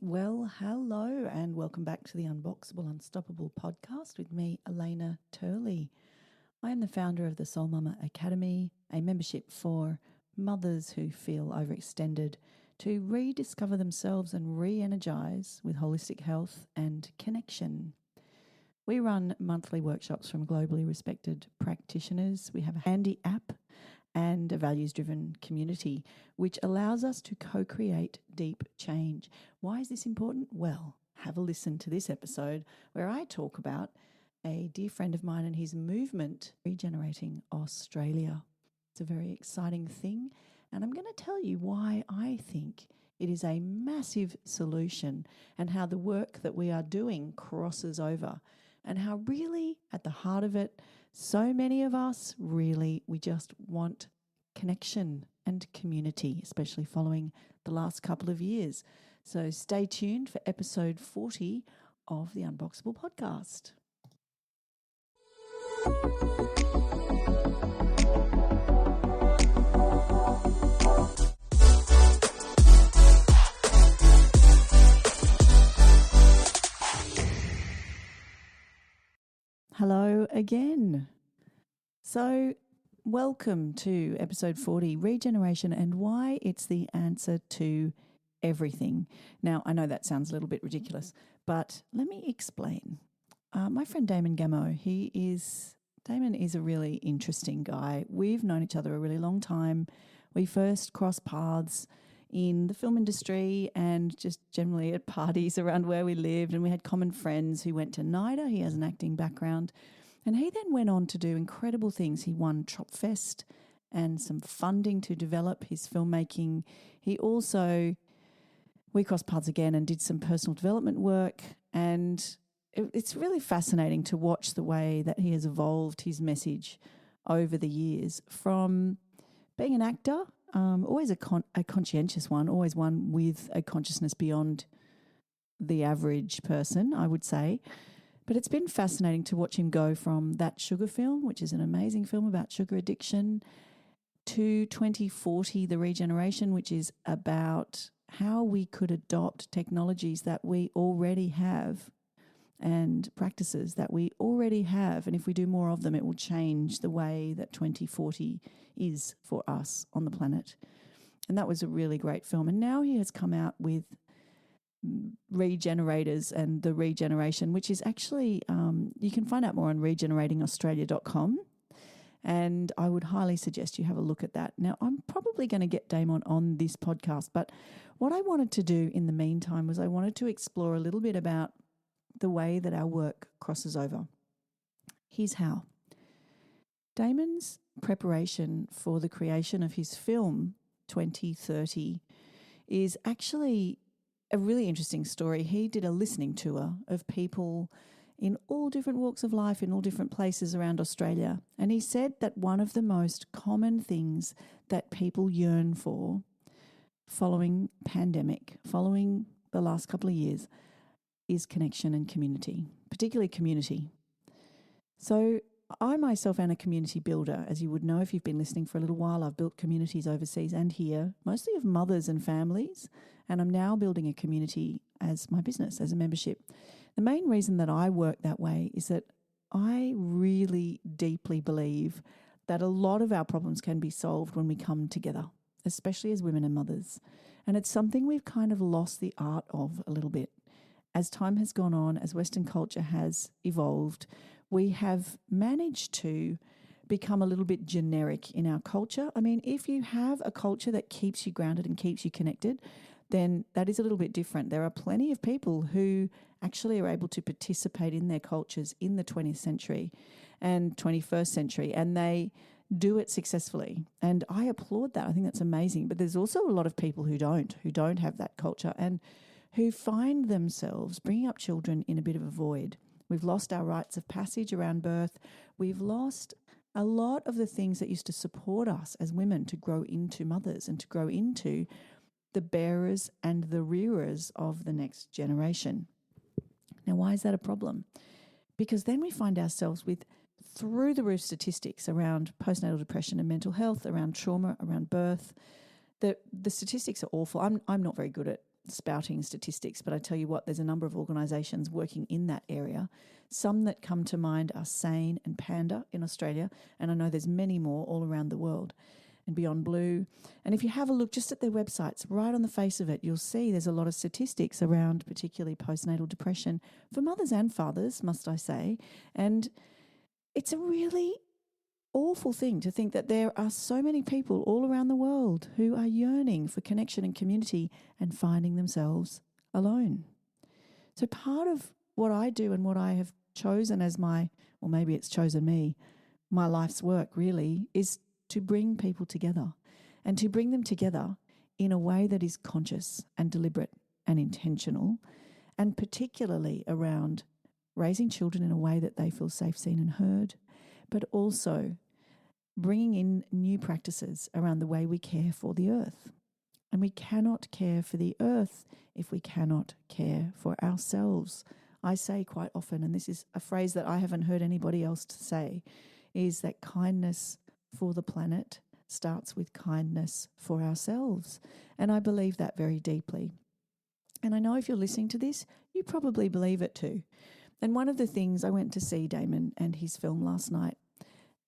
Well, hello and welcome back to the Unboxable Unstoppable podcast with me, Elena Turley. I am the founder of the Soul Mama Academy, a membership for mothers who feel overextended to rediscover themselves and re-energize with holistic health and connection. We run monthly workshops from globally respected practitioners. We have a handy app and a values-driven community, which allows us to co-create deep change. Why is this important? Well, have a listen to this episode where I talk about a dear friend of mine and his movement, Regenerating Australia. It's a very exciting thing, and I'm going to tell you why I think it is a massive solution and how the work that we are doing crosses over and how really at the heart of it, so many of us we just want connection and community, especially following the last couple of years. So stay tuned for episode 40 of the Unboxable podcast. Hello again. So welcome to episode 40, Regeneration and Why It's the Answer to Everything. Now, I know that sounds a little bit ridiculous, but let me explain. My friend Damon Gameau, Damon is a really interesting guy. We've known each other a really long time. We first crossed paths in the film industry and just generally at parties around where we lived, and we had common friends who went to NIDA. He has an acting background, and he then went on to do incredible things. He won Tropfest and some funding to develop his filmmaking. We crossed paths again and did some personal development work, and it's really fascinating to watch the way that he has evolved his message over the years from being an actor, always a conscientious one, always one with a consciousness beyond the average person, I would say. But it's been fascinating to watch him go from that sugar film, which is an amazing film about sugar addiction, to 2040, The Regeneration, which is about how we could adopt technologies that we already have and practices that we already have. And if we do more of them, it will change the way that 2040 is for us on the planet. And that was a really great film. And now he has come out with Regenerators and the Regeneration, which is actually, you can find out more on regeneratingaustralia.com. And I would highly suggest you have a look at that. Now, I'm probably going to get Damon on this podcast, but what I wanted to do in the meantime was I wanted to explore a little bit about the way that our work crosses over. Here's how. Damon's preparation for the creation of his film 2030 is actually a really interesting story. He did a listening tour of people in all different walks of life, in all different places around Australia. And he said that one of the most common things that people yearn for following pandemic, following the last couple of years, is connection and community, particularly community. So I myself am a community builder. As you would know if you've been listening for a little while, I've built communities overseas and here, mostly of mothers and families, and I'm now building a community as my business, as a membership. The main reason that I work that way is that I really deeply believe that a lot of our problems can be solved when we come together, especially as women and mothers. And it's something we've kind of lost the art of a little bit. As time has gone on, as Western culture has evolved, we have managed to become a little bit generic in our culture. I mean, if you have a culture that keeps you grounded and keeps you connected, then that is a little bit different. There are plenty of people who actually are able to participate in their cultures in the 20th century and 21st century, and they do it successfully. And I applaud that. I think that's amazing. But there's also a lot of people who don't have that culture and who find themselves bringing up children in a bit of a void. We've lost our rites of passage around birth. We've lost a lot of the things that used to support us as women to grow into mothers and to grow into the bearers and the rearers of the next generation. Now, why is that a problem? Because then we find ourselves with through-the-roof statistics around postnatal depression and mental health, around trauma, around birth. The statistics are awful. I'm not very good at spouting statistics, but I tell you what, there's a number of organisations working in that area. Some that come to mind are Sane and Panda in Australia, and I know there's many more all around the world, and Beyond Blue. And if you have a look just at their websites, right on the face of it, you'll see there's a lot of statistics around particularly postnatal depression for mothers and fathers, must I say. And it's a really awful thing to think that there are so many people all around the world who are yearning for connection and community and finding themselves alone. So part of what I do and what I have chosen as my, or maybe it's chosen me, my life's work really is to bring people together, and to bring them together in a way that is conscious and deliberate and intentional, and particularly around raising children in a way that they feel safe, seen and heard, but also bringing in new practices around the way we care for the earth. And we cannot care for the earth if we cannot care for ourselves. I say quite often, and this is a phrase that I haven't heard anybody else to say, is that kindness for the planet starts with kindness for ourselves. And I believe that very deeply. And I know if you're listening to this, you probably believe it too. And one of the things, I went to see Damon and his film last night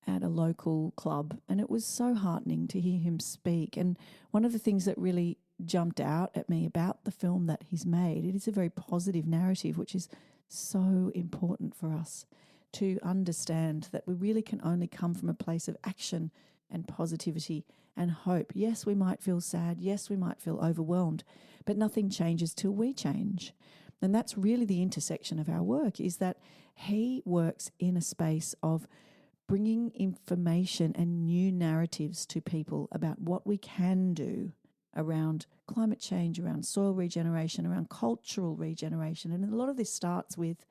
at a local club, and it was so heartening to hear him speak. And one of the things that really jumped out at me about the film that he's made, it is a very positive narrative, which is so important for us to understand that we really can only come from a place of action and positivity and hope. Yes, we might feel sad. Yes, we might feel overwhelmed, but nothing changes till we change. And that's really the intersection of our work, is that he works in a space of bringing information and new narratives to people about what we can do around climate change, around soil regeneration, around cultural regeneration. And a lot of this starts with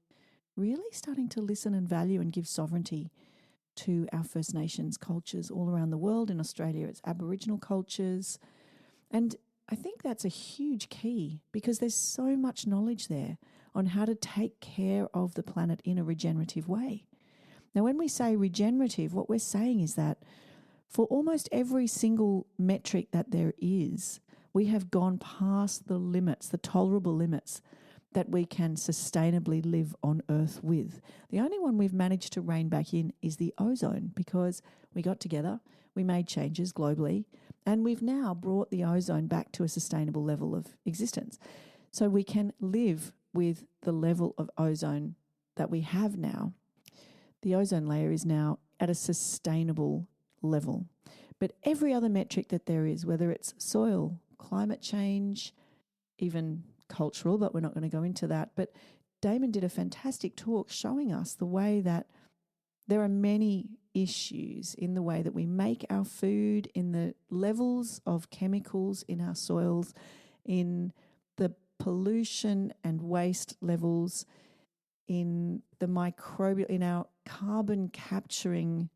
really starting to listen and value and give sovereignty to our First Nations cultures all around the world. In Australia, it's Aboriginal cultures. And I think that's a huge key, because there's so much knowledge there on how to take care of the planet in a regenerative way. Now, when we say regenerative, what we're saying is that for almost every single metric that there is, we have gone past the limits, the tolerable limits that we can sustainably live on Earth with. The only one we've managed to rein back in is the ozone, because we got together, we made changes globally, and we've now brought the ozone back to a sustainable level of existence. So we can live with the level of ozone that we have now. The ozone layer is now at a sustainable level. But every other metric that there is, whether it's soil, climate change, even cultural, but we're not going to go into that. But Damon did a fantastic talk showing us the way that there are many issues in the way that we make our food, in the levels of chemicals in our soils, in the pollution and waste levels, in the microbial, in our carbon capturing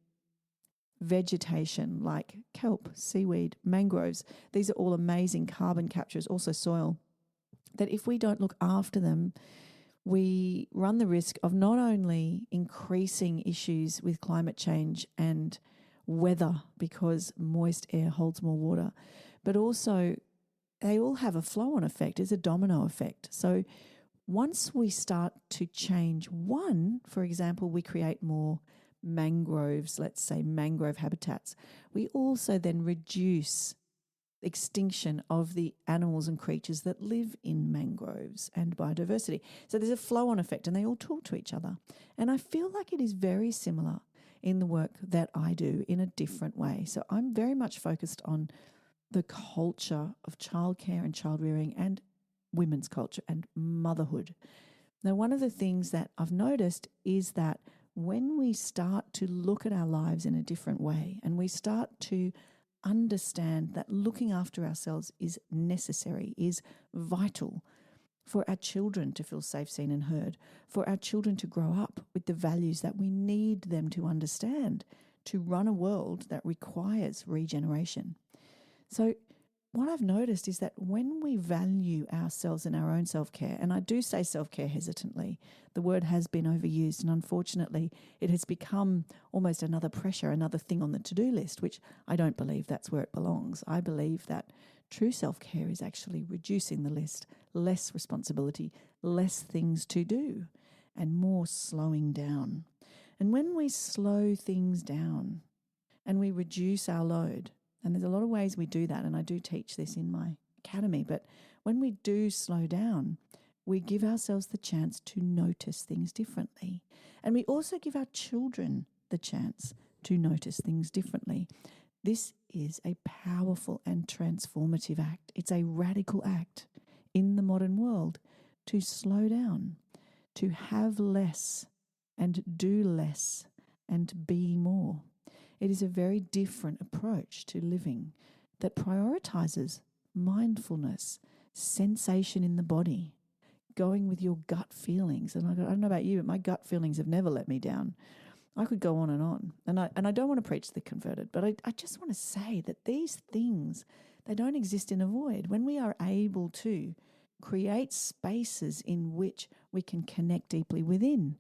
vegetation like kelp, seaweed, mangroves. These are all amazing carbon capturers, also soil, that if we don't look after them, we run the risk of not only increasing issues with climate change and weather, because moist air holds more water, but also they all have a flow-on effect. It's a domino effect. So once we start to change one, for example, we create more mangroves, let's say mangrove habitats, we also then reduce extinction of the animals and creatures that live in mangroves and biodiversity. So there's a flow-on effect, and they all talk to each other. And I feel like it is very similar in the work that I do in a different way. So I'm very much focused on the culture of childcare and child rearing and women's culture and motherhood. Now, one of the things that I've noticed is that when we start to look at our lives in a different way, and we start to understand that looking after ourselves is necessary, is vital for our children to feel safe, seen and heard, for our children to grow up with the values that we need them to understand to run a world that requires regeneration. So what I've noticed is that when we value ourselves and our own self-care, and I do say self-care hesitantly, the word has been overused, and unfortunately it has become almost another pressure, another thing on the to-do list, which I don't believe that's where it belongs. I believe that True self-care is actually reducing the list, less responsibility, less things to do, and more slowing down. And when we slow things down and we reduce our load, and there's a lot of ways we do that, and I do teach this in my academy, but when we do slow down, we give ourselves the chance to notice things differently. And we also give our children the chance to notice things differently. This is a powerful and transformative act. It's a radical act in the modern world to slow down, to have less and do less and be more. It is a very different approach to living that prioritizes mindfulness, sensation in the body, going with your gut feelings. And I don't know about you, but my gut feelings have never let me down. I could go on. And I don't want to preach to the converted, but I just want to say that these things, they don't exist in a void. When we are able to create spaces in which we can connect deeply within,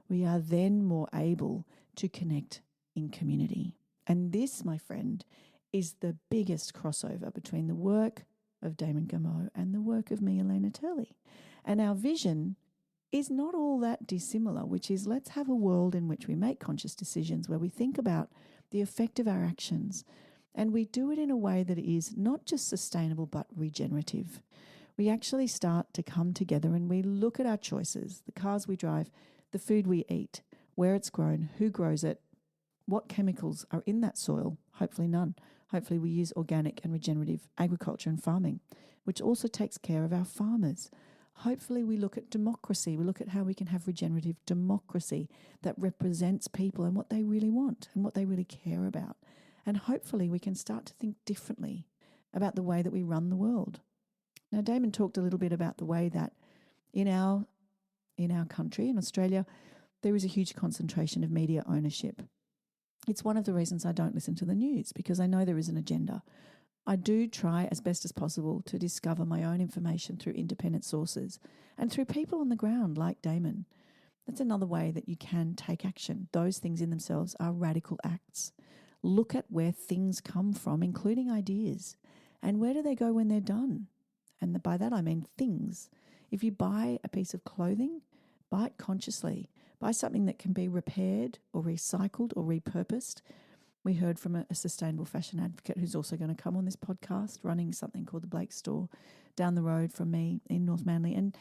we are then more able to connect in community. And this, my friend, is the biggest crossover between the work of Damon Gameau and the work of me, Elena Turley. And our vision is not all that dissimilar, which is let's have a world in which we make conscious decisions where we think about the effect of our actions, and we do it in a way that is not just sustainable but regenerative. We actually start to come together and we look at our choices, the cars we drive, the food we eat, where it's grown, who grows it, what chemicals are in that soil, hopefully none. Hopefully we use organic and regenerative agriculture and farming, which also takes care of our farmers. Hopefully we look at democracy. We look at how we can have regenerative democracy that represents people and what they really want and what they really care about. And hopefully we can start to think differently about the way that we run the world. Now, Damon talked a little bit about the way that in our country, in Australia, there is a huge concentration of media ownership. It's one of the reasons I don't listen to the news, because I know there is an agenda. I do try as best as possible to discover my own information through independent sources and through people on the ground like Damon. That's another way that you can take action. Those things in themselves are radical acts. Look at where things come from, including ideas, and where do they go when they're done? And by that I mean things. If you buy a piece of clothing, buy it consciously. Buy something that can be repaired or recycled or repurposed. We heard from a sustainable fashion advocate who's also going to come on this podcast, running something called the Blake Store down the road from me in North Manly. And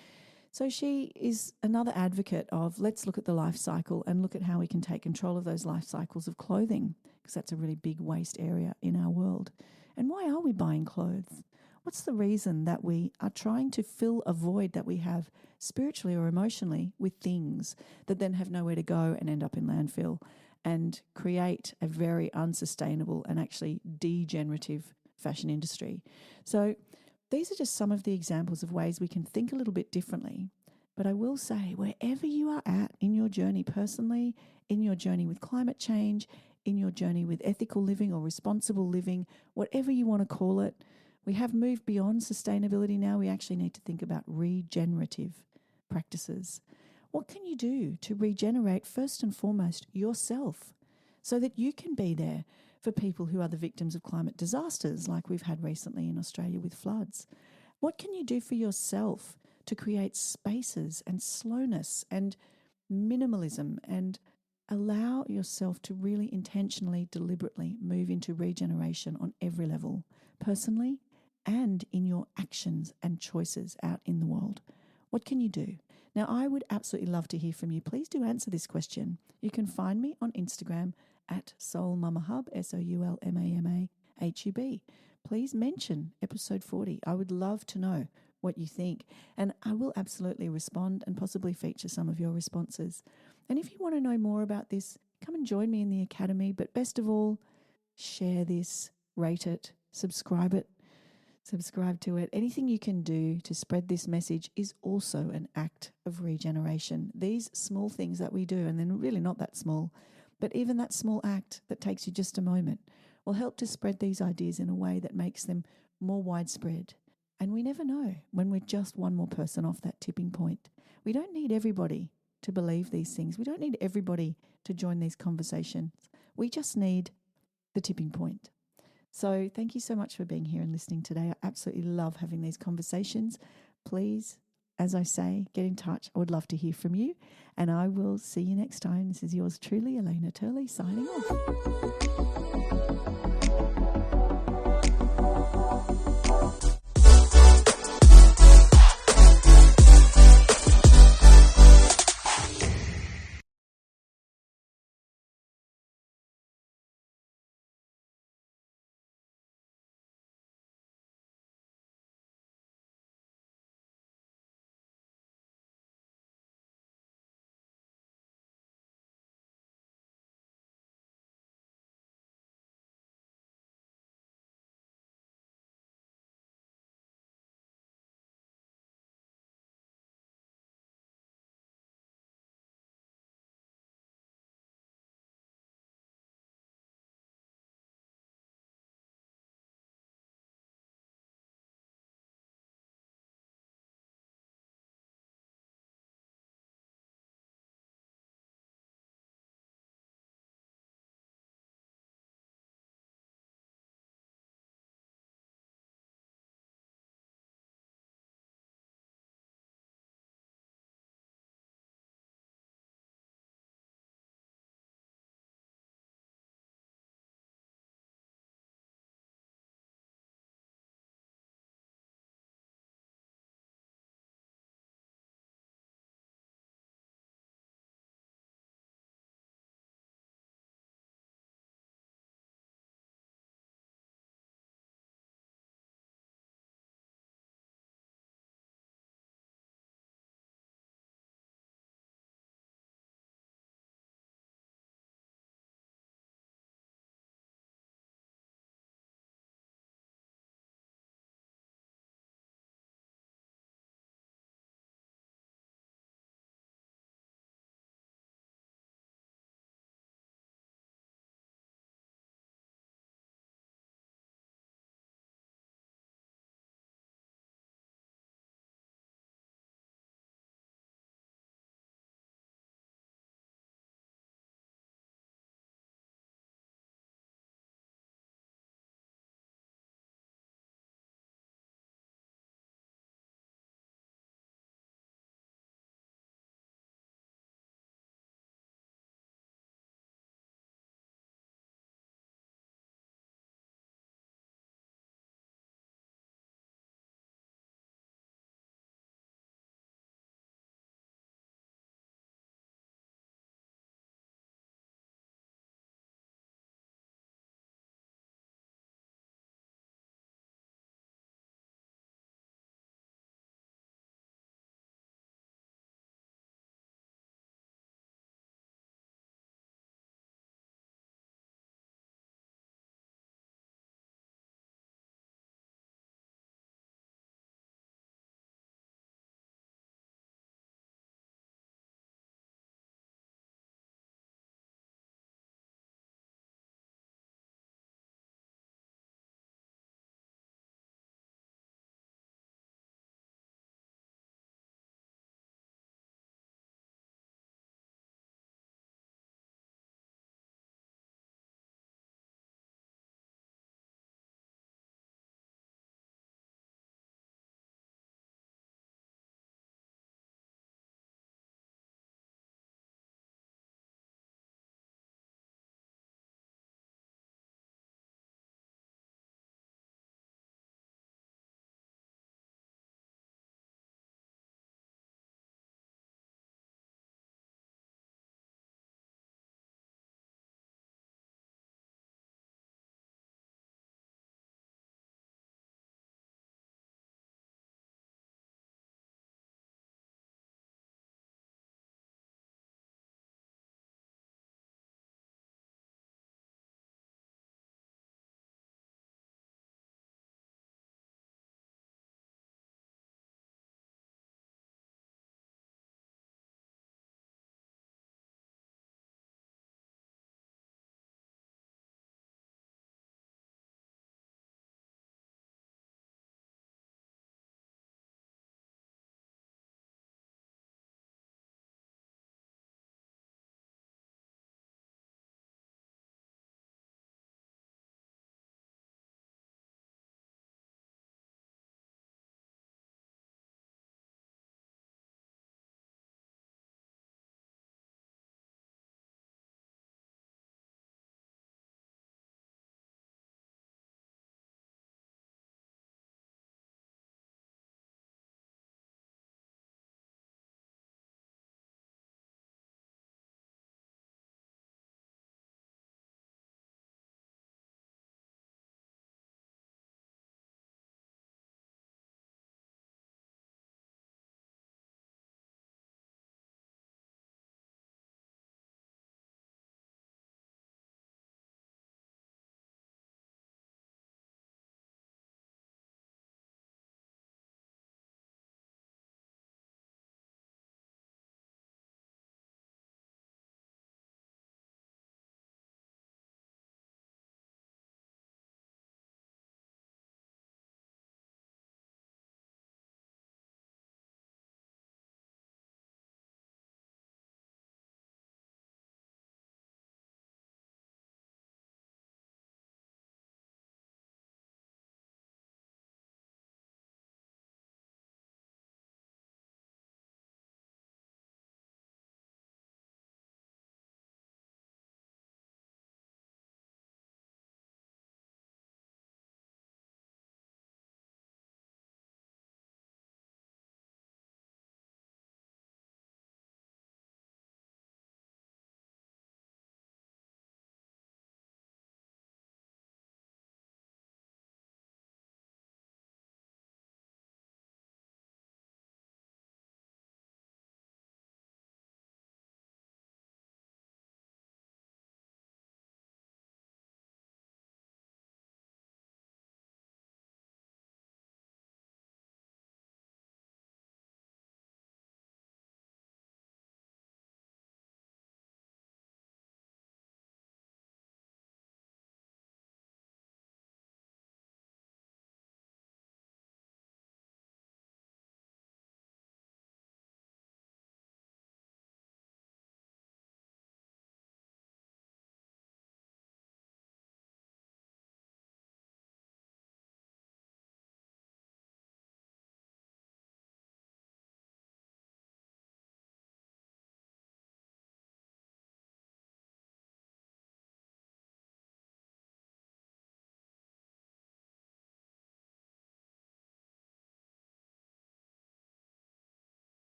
so she is another advocate of let's look at the life cycle and look at how we can take control of those life cycles of clothing, because that's a really big waste area in our world. And why are we buying clothes? What's the reason that we are trying to fill a void that we have spiritually or emotionally with things that then have nowhere to go and end up in landfill and create a very unsustainable and actually degenerative fashion industry? So these are just some of the examples of ways we can think a little bit differently. But I will say, wherever you are at in your journey personally, in your journey with climate change, in your journey with ethical living or responsible living, whatever you want to call it, we have moved beyond sustainability now. We actually need to think about regenerative practices. What can you do to regenerate, first and foremost, yourself, so that you can be there for people who are the victims of climate disasters like we've had recently in Australia with floods? What can you do for yourself to create spaces and slowness and minimalism and allow yourself to really intentionally, deliberately move into regeneration on every level, personally and in your actions and choices out in the world? What can you do? Now, I would absolutely love to hear from you. Please do answer this question. You can find me on Instagram at soulmamahub, SOULMAMAHUB. Please mention episode 40. I would love to know what you think, and I will absolutely respond and possibly feature some of your responses. And if you want to know more about this, come and join me in the academy. But best of all, share this, rate it, subscribe to it. Anything you can do to spread this message is also an act of regeneration. These small things that we do, and they're really not that small, but even that small act that takes you just a moment will help to spread these ideas in a way that makes them more widespread. And we never know when we're just one more person off that tipping point. We don't need everybody to believe these things. We don't need everybody to join these conversations. We just need the tipping point. So thank you so much for being here and listening today. I absolutely love having these conversations. Please, as I say, get in touch. I would love to hear from you. And I will see you next time. This is yours truly, Elena Turley, signing off.